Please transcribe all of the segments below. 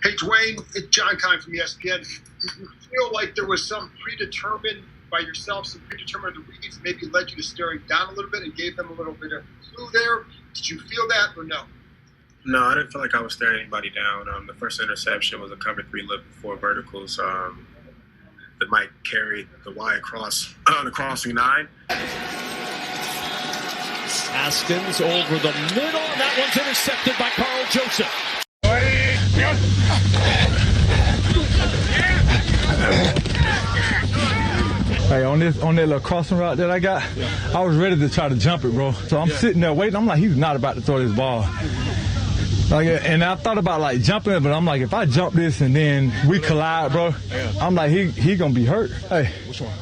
Hey, Dwayne, it's John Kine from ESPN. Did you feel like there was some predetermined by yourself, some predetermined reads maybe led you to staring down a little bit and gave them a little bit of clue there? Did you feel that or no? No, I didn't feel like I was staring anybody down. The first interception was a cover 3 look before verticals. That might carry the Y across the crossing 9. Haskins over the middle, and that one's intercepted by Carl Joseph. Hey, on that little crossing route that I got, I was ready to try to jump it, bro. So I'm sitting there waiting. I'm like, he's not about to throw this ball. Like, and I thought about like jumping it, but I'm like, if I jump this and then we collide, bro, I'm like, he gonna be hurt. Hey,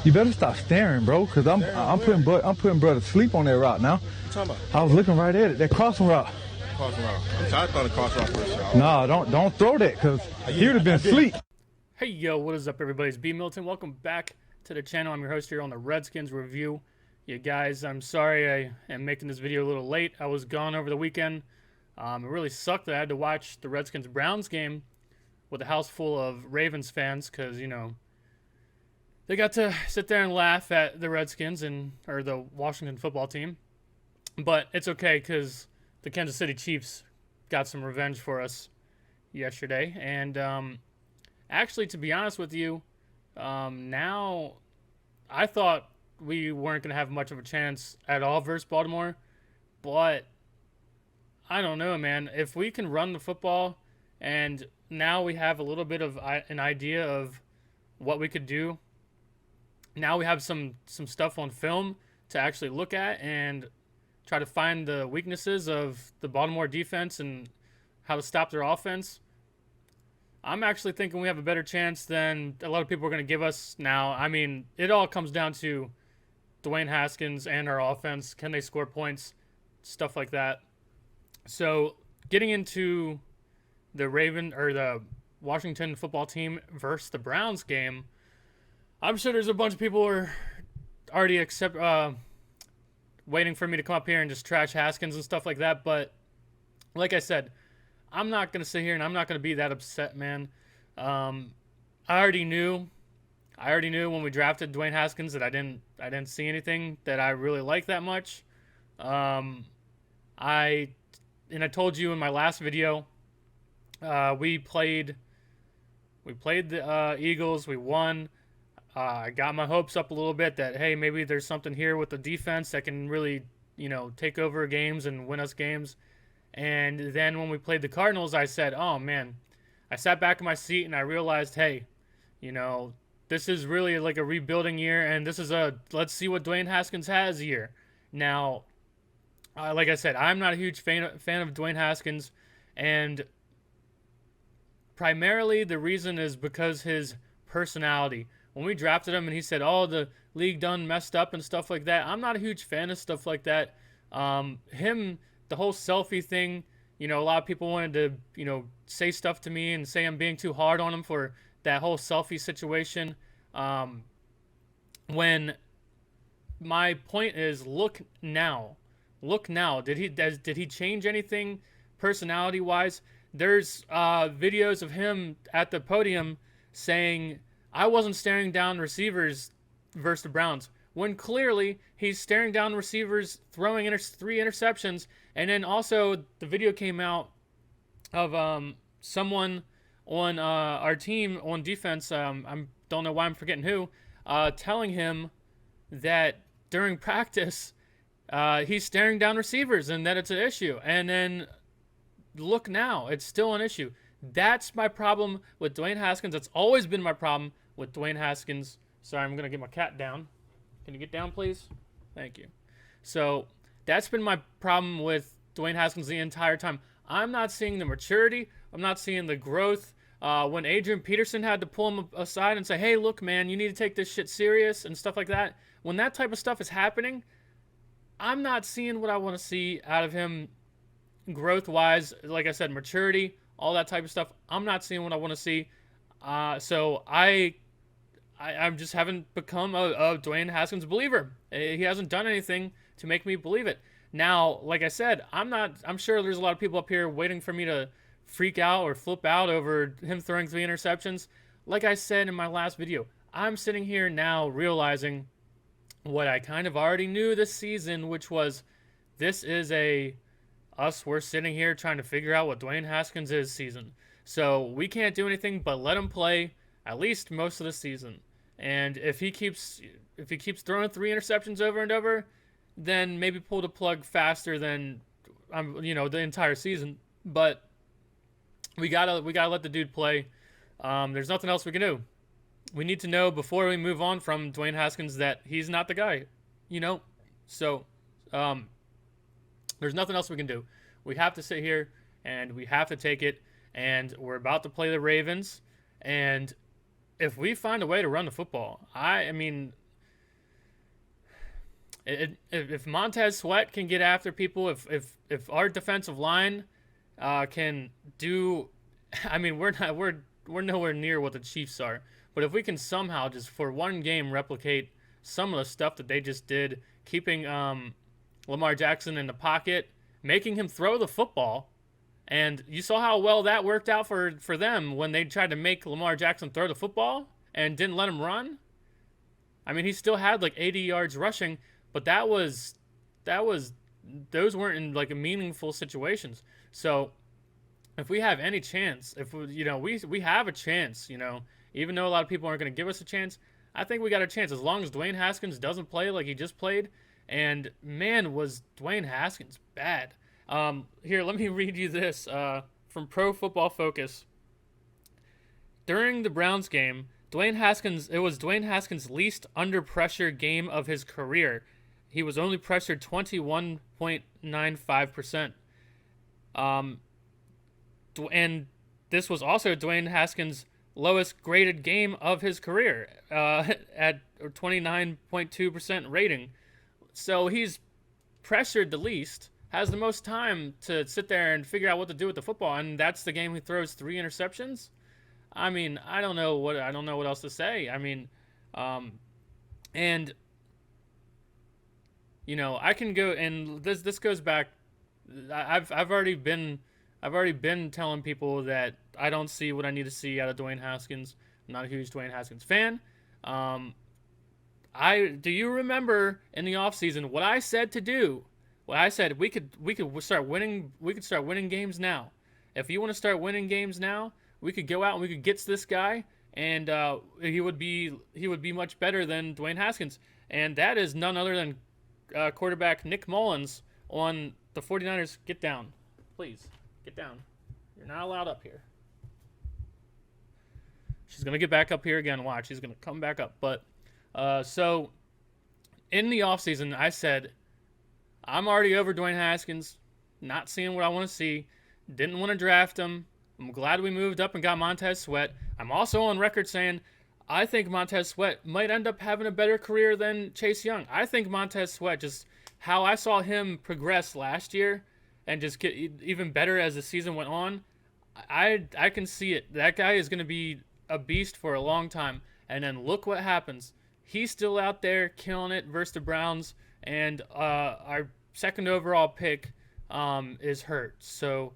you better stop staring, bro, because I'm putting bro to sleep on that route now. I was looking right at it, that crossing route. I thought a crossing route first. No, don't throw that, because he would have been asleep. Hey, yo, what is up, everybody? It's B. Milton. Welcome back to the channel. I'm your host here on the Redskins review. You guys, I'm sorry I am making this video a little late. I was gone over the weekend. It really sucked that I had to watch the Redskins-Browns game with a house full of Ravens fans because, you know, they got to sit there and laugh at the Redskins or the Washington football team. But it's okay because the Kansas City Chiefs got some revenge for us yesterday. And actually, to be honest with you, now I thought we weren't going to have much of a chance at all versus Baltimore. But I don't know, man. If we can run the football and now we have a little bit of an idea of what we could do, now we have some stuff on film to actually look at and try to find the weaknesses of the Baltimore defense and how to stop their offense. I'm actually thinking we have a better chance than a lot of people are going to give us now. I mean, it all comes down to Dwayne Haskins and our offense. Can they score points? Stuff like that. So, getting into the Washington football team versus the Browns game, I'm sure there's a bunch of people who are already waiting for me to come up here and just trash Haskins and stuff like that. But like I said, I'm not going to sit here and I'm not going to be that upset, man. I already knew when we drafted Dwayne Haskins that I didn't see anything that I really liked that much. I told you in my last video, we played the Eagles. We won. I got my hopes up a little bit that, hey, maybe there's something here with the defense that can really, take over games and win us games. And then when we played the Cardinals, I said, oh, man. I sat back in my seat and I realized, hey, this is really like a rebuilding year, and this is let's see what Dwayne Haskins has year. Now, like I said, I'm not a huge fan of Dwayne Haskins, and primarily the reason is because his personality. When we drafted him and he said, oh, the league done messed up and stuff like that, I'm not a huge fan of stuff like that. The whole selfie thing, a lot of people wanted to, say stuff to me and say I'm being too hard on him for that whole selfie situation. When my point is, look now. Did he change anything personality-wise? There's videos of him at the podium saying, I wasn't staring down receivers versus the Browns, when clearly he's staring down receivers, throwing 3 interceptions. And then also the video came out of someone on our team on defense, I don't know why I'm forgetting who, telling him that during practice he's staring down receivers and that it's an issue. And then look now, it's still an issue. That's my problem with Dwayne Haskins. That's always been my problem with Dwayne Haskins. Sorry, I'm going to get my cat down. Can you get down, please? Thank you. So that's been my problem with Dwayne Haskins the entire time. I'm not seeing the maturity. I'm not seeing the growth. When Adrian Peterson had to pull him aside and say, hey, look, man, you need to take this shit serious and stuff like that. When that type of stuff is happening, I'm not seeing what I want to see out of him growth-wise. Like I said, maturity, all that type of stuff. I'm not seeing what I want to see. So I just haven't become a Dwayne Haskins believer. He hasn't done anything to make me believe it. Now, like I said, I'm sure there's a lot of people up here waiting for me to freak out or flip out over him throwing 3 interceptions. Like I said in my last video, I'm sitting here now realizing what I kind of already knew this season, which was this is we're sitting here trying to figure out what Dwayne Haskins is season. So we can't do anything but let him play at least most of the season. And if he keeps throwing 3 interceptions over and over, then maybe pull the plug faster than the entire season. But we gotta let the dude play. There's nothing else we can do. We need to know before we move on from Dwayne Haskins that he's not the guy, So there's nothing else we can do. We have to sit here and we have to take it. And we're about to play the Ravens. And if we find a way to run the football, if Montez Sweat can get after people, if our defensive line can do, we're nowhere near what the Chiefs are. But if we can somehow just for one game replicate some of the stuff that they just did, keeping Lamar Jackson in the pocket, making him throw the football, and you saw how well that worked out for them when they tried to make Lamar Jackson throw the football and didn't let him run. He still had like 80 yards rushing, but those weren't in like meaningful situations. So if we have any chance, if we have a chance, even though a lot of people aren't going to give us a chance, I think we got a chance as long as Dwayne Haskins doesn't play like he just played. And man, was Dwayne Haskins bad. Here, let me read you this from Pro Football Focus. During the Browns game, it was Dwayne Haskins' least under pressure game of his career. He was only pressured 21.95%. And this was also Dwayne Haskins' lowest graded game of his career at 29.2% rating. So he's pressured the least, has the most time to sit there and figure out what to do with the football, and that's the game he throws 3 interceptions. I don't know what else to say. I can go, and this goes back. I've already been telling people that I don't see what I need to see out of Dwayne Haskins. I'm not a huge Dwayne Haskins fan. Do you remember in the offseason what I said to do? What I said, we could start winning. We could start winning games now. If you want to start winning games now, we could go out and we could get this guy, and he would be much better than Dwayne Haskins. And that is none other than quarterback Nick Mullins on the 49ers. Get down, please. Get down. You're not allowed up here. She's going to get back up here again. Watch. She's going to come back up. But so in the offseason, I said, I'm already over Dwayne Haskins, not seeing what I want to see, didn't want to draft him. I'm glad we moved up and got Montez Sweat. I'm also on record saying I think Montez Sweat might end up having a better career than Chase Young. I think Montez Sweat, just how I saw him progress last year and just get even better as the season went on, I can see it. That guy is going to be a beast for a long time. And then look what happens. He's still out there killing it versus the Browns, and our second overall pick is hurt. So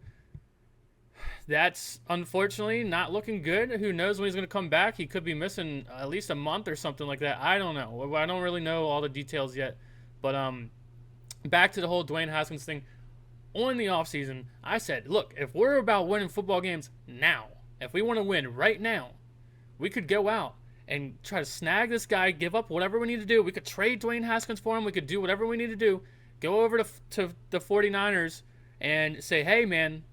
that's unfortunately not looking good. Who knows when he's going to come back? He could be missing at least a month or something like that. I don't know. I don't really know all the details yet. But back to the whole Dwayne Haskins thing. On the offseason, I said, look, if we're about winning football games now, if we want to win right now, we could go out and try to snag this guy, give up whatever we need to do. We could trade Dwayne Haskins for him. We could do whatever we need to do. Go over to the 49ers and say, hey, man,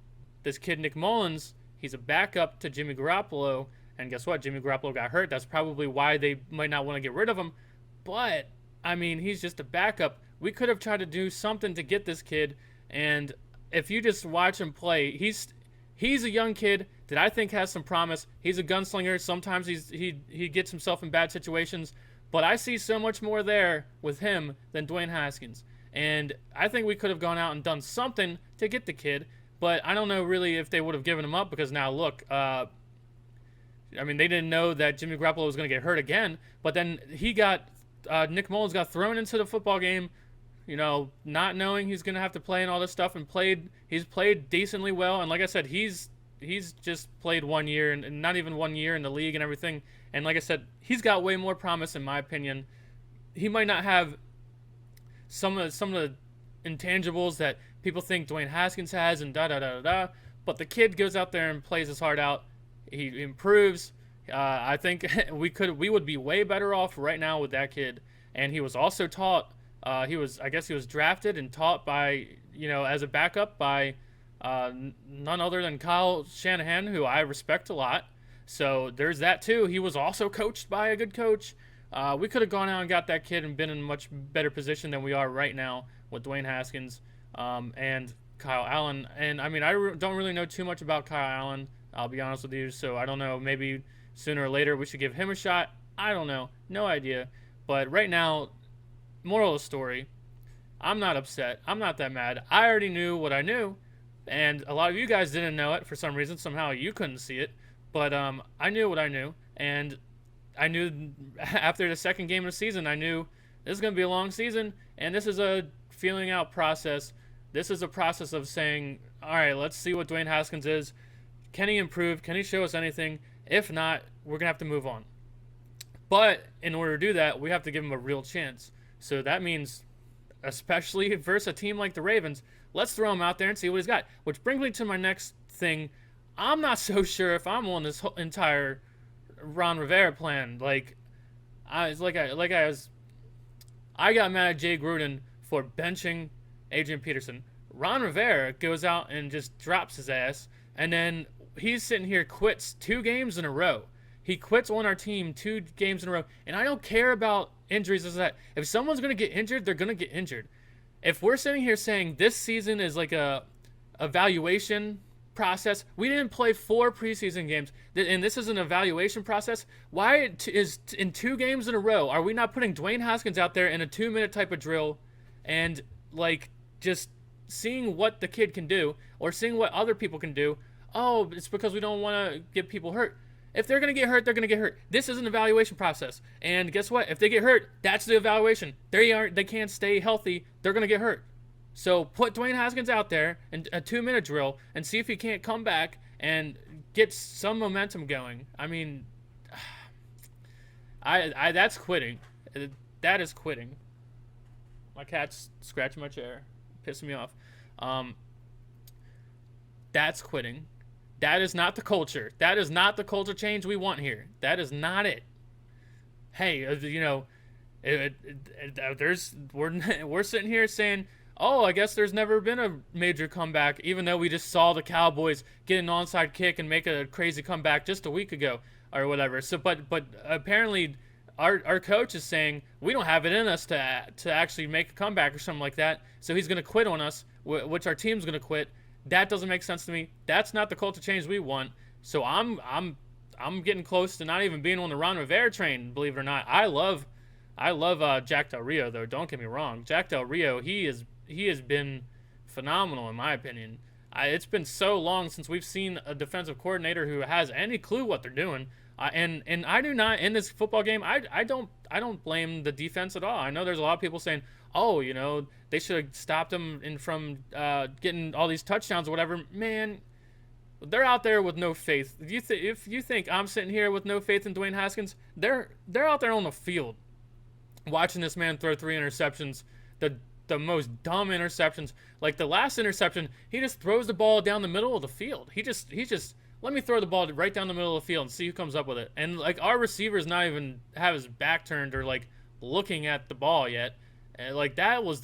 this kid Nick Mullins, he's a backup to Jimmy Garoppolo. And guess what? Jimmy Garoppolo got hurt. That's probably why they might not want to get rid of him. But, he's just a backup. We could have tried to do something to get this kid. And if you just watch him play, he's a young kid that I think has some promise. He's a gunslinger. Sometimes he gets himself in bad situations. But I see so much more there with him than Dwayne Haskins. And I think we could have gone out and done something to get the kid. But I don't know really if they would have given him up, because now look, they didn't know that Jimmy Garoppolo was going to get hurt again. But then Nick Mullins got thrown into the football game, not knowing he's going to have to play and all this stuff, and he's played decently well. And like I said, he's he's just played 1 year and not even 1 year in the league and everything. And like I said, he's got way more promise in my opinion. He might not have some of the intangibles that people think Dwayne Haskins has and but the kid goes out there and plays his heart out. He improves. I think we would be way better off right now with that kid. And he was also taught. I guess he was drafted and taught by, as a backup by none other than Kyle Shanahan, who I respect a lot. So there's that too. He was also coached by a good coach. We could have gone out and got that kid and been in a much better position than we are right now with Dwayne Haskins and Kyle Allen. And I mean, don't really know too much about Kyle Allen, I'll be honest with you. So I don't know. Maybe sooner or later we should give him a shot. I don't know. No idea. But right now, moral of the story, I'm not upset. I'm not that mad. I already knew what I knew. And a lot of you guys didn't know it for some reason. Somehow you couldn't see it. But I knew what I knew. And I knew after the second game of the season, I knew this is going to be a long season. And this is a feeling out process. This is a process of saying, all right, let's see what Dwayne Haskins is. Can he improve? Can he show us anything? If not, we're going to have to move on. But in order to do that, we have to give him a real chance. So that means, especially versus a team like the Ravens, let's throw him out there and see what he's got. Which brings me to my next thing. I'm not so sure if I'm on this whole entire Ron Rivera plan. I got mad at Jay Gruden for benching Adrian Peterson. Ron Rivera goes out and just drops his ass, and then he's sitting here, quits 2 games in a row. He quits on our team 2 games in a row. And I don't care about injuries as that. If someone's going to get injured, they're going to get injured. If we're sitting here saying this season is like a evaluation process, we didn't play 4 preseason games, and this is an evaluation process. Why is in 2 games in a row are we not putting Dwayne Haskins out there in a 2-minute type of drill and just seeing what the kid can do or seeing what other people can do? Oh, it's because we don't want to get people hurt. If they're going to get hurt, they're going to get hurt. This is an evaluation process. And guess what? If they get hurt, that's the evaluation. They can't stay healthy. They're going to get hurt. So put Dwayne Haskins out there in a 2-minute drill and see if he can't come back and get some momentum going. I mean, that's quitting. That is quitting. My cat's scratching my chair, pissing me off. That's quitting. That is not the culture. That is not the culture change we want here. That is not it. Hey, we're sitting here saying, oh, I guess there's never been a major comeback, even though we just saw the Cowboys get an onside kick and make a crazy comeback just a week ago or whatever. So, but apparently our coach is saying we don't have it in us to actually make a comeback or something like that. So he's going to quit on us, which our team's going to quit. That doesn't make sense to me. That's not the culture change we want. So I'm getting close to not even being on the Ron Rivera train, believe it or not. I love Jack Del Rio, though. Don't get me wrong. Jack Del Rio, he has been phenomenal in my opinion. It's been so long since we've seen a defensive coordinator who has any clue what they're doing. And I do not, in this football game, I don't blame the defense at all. I know there's a lot of people saying, oh, they should have stopped them from getting all these touchdowns or whatever. Man, they're out there with no faith. If you think I'm sitting here with no faith in Dwayne Haskins, they're out there on the field watching this man throw 3 interceptions, the most dumb interceptions. Like the last interception, he just throws the ball down the middle of the field. He just let me throw the ball right down the middle of the field and see who comes up with it. And our receivers not even have his back turned or looking at the ball yet. And that was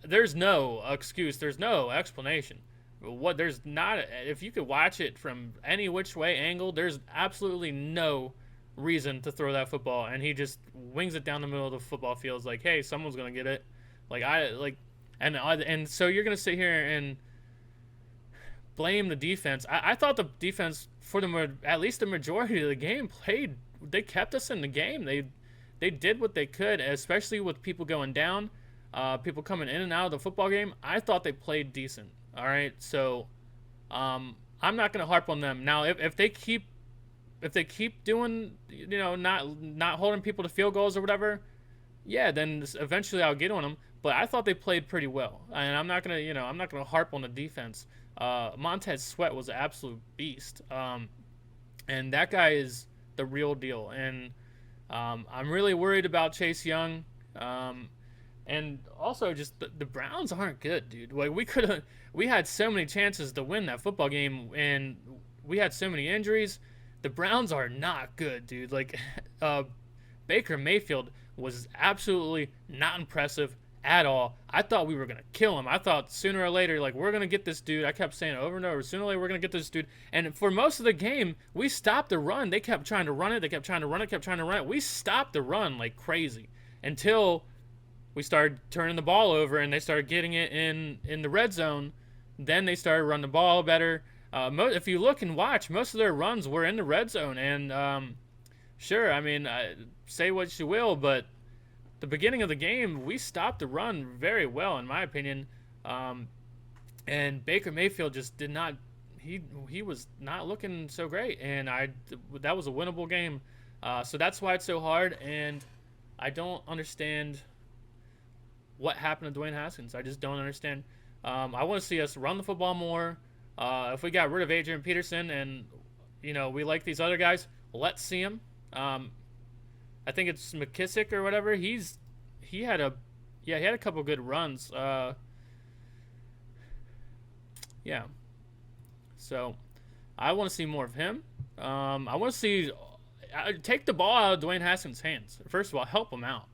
there's no excuse. There's no explanation. If you could watch it from any which way angle, there's absolutely no reason to throw that football. And he just wings it down the middle of the football field. It's like, hey, someone's going to get it. And so you're going to sit here and blame the defense. I thought the defense, for at least the majority of the game, they kept us in the game. They did what they could, especially with people going down, people coming in and out of the football game. I thought they played decent. All right, so I'm not going to harp on them. Now, if they keep doing, not holding people to field goals or whatever, yeah, then eventually I'll get on them. But I thought they played pretty well, and I'm not gonna harp on the defense. Montez Sweat was an absolute beast. And that guy is the real deal. And I'm really worried about Chase Young. And also just the Browns aren't good, dude. Like we had so many chances to win that football game, and we had so many injuries. The Browns are not good, dude. Like Baker Mayfield was absolutely not impressive at all. I thought we were going to kill him. I thought sooner or later, like, we're going to get this dude. I kept saying it over and over, sooner or later, we're going to get this dude. And for most of the game, we stopped the run. They kept trying to run it. They kept trying to run it, kept trying to run it. We stopped the run like crazy until we started turning the ball over and they started getting it in the red zone. Then they started running the ball better. If you look and watch, most of their runs were in the red zone. And sure, I mean, say what you will, but the beginning of the game, we stopped the run very well, in my opinion. And Baker Mayfield just did not. He was not looking so great, and that was a winnable game. So that's why it's so hard, and I don't understand what happened to Dwayne Haskins. I just don't understand. I want to see us run the football more. If we got rid of Adrian Peterson and we like these other guys, let's see him. I think it's McKissick or whatever. He had a couple good runs. Yeah. So I want to see more of him. I want to see take the ball out of Dwayne Haskins' hands. First of all, help him out.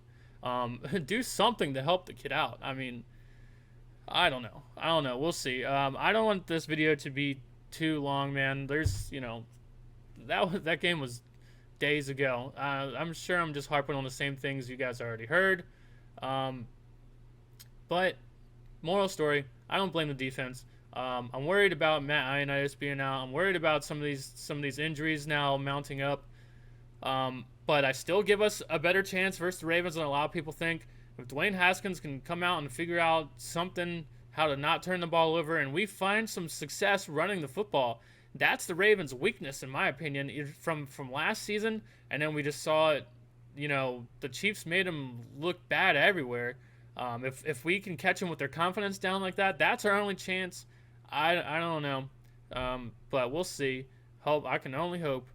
Do something to help the kid out. I mean, I don't know. We'll see. I don't want this video to be too long, man. There's that game was days ago. I'm sure I'm just harping on the same things you guys already heard. But moral story, I don't blame the defense. I'm worried about Matt Ioannidis being out. I'm worried about some of these injuries now mounting up. But I still give us a better chance versus the Ravens than a lot of people think. If Dwayne Haskins can come out and figure out something, how to not turn the ball over, and we find some success running the football, that's the Ravens' weakness, in my opinion, from last season. And then we just saw it, the Chiefs made them look bad everywhere. If we can catch them with their confidence down like that, that's our only chance. I don't know, but we'll see. I can only hope.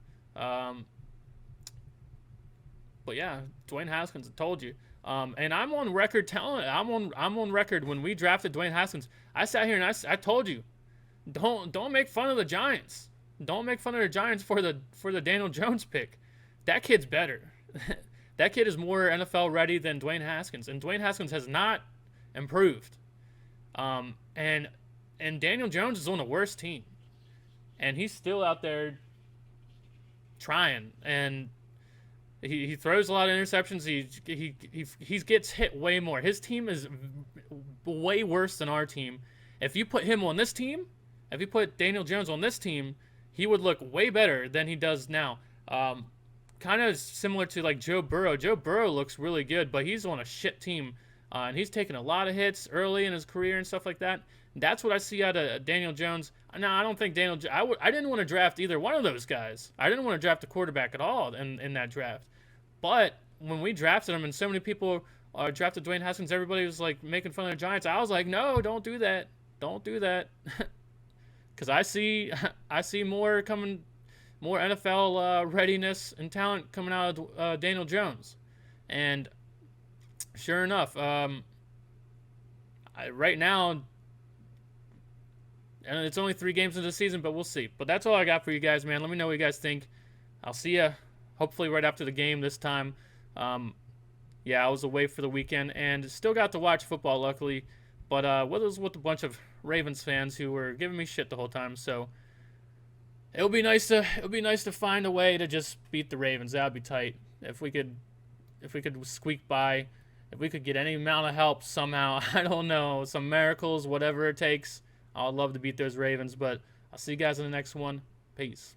But yeah, Dwayne Haskins, I told you. And I'm on record telling. I'm on record when we drafted Dwayne Haskins. I sat here and I told you, don't make fun of the Giants. Don't make fun of the Giants for the Daniel Jones pick. That kid's better. That kid is more NFL ready than Dwayne Haskins, and Dwayne Haskins has not improved. And Daniel Jones is on a worse team, and he's still out there trying. And he throws a lot of interceptions. He gets hit way more. His team is way worse than our team. If you put him on this team, if you put Daniel Jones on this team, he would look way better than he does now. Kind of similar to like Joe Burrow. Joe Burrow looks really good, but he's on a shit team, and he's taken a lot of hits early in his career and stuff like that. That's what I see out of Daniel Jones. No, I don't think I didn't want to draft either one of those guys. I didn't want to draft a quarterback at all in that draft. But when we drafted him, and so many people drafted Dwayne Haskins, everybody was like making fun of the Giants. I was like, no, don't do that. Don't do that. Because I see more coming, more NFL readiness and talent coming out of Daniel Jones. And sure enough, right now, and it's only 3 games into the season, but we'll see. But that's all I got for you guys, man. Let me know what you guys think. I'll see you hopefully right after the game this time. Yeah, I was away for the weekend and still got to watch football, luckily. But was with a bunch of Ravens fans who were giving me shit the whole time. So it'll be nice to find a way to just beat the Ravens. That would be tight. If we could squeak by, if we could get any amount of help somehow, I don't know, some miracles, whatever it takes. I'd love to beat those Ravens. But I'll see you guys in the next one. Peace.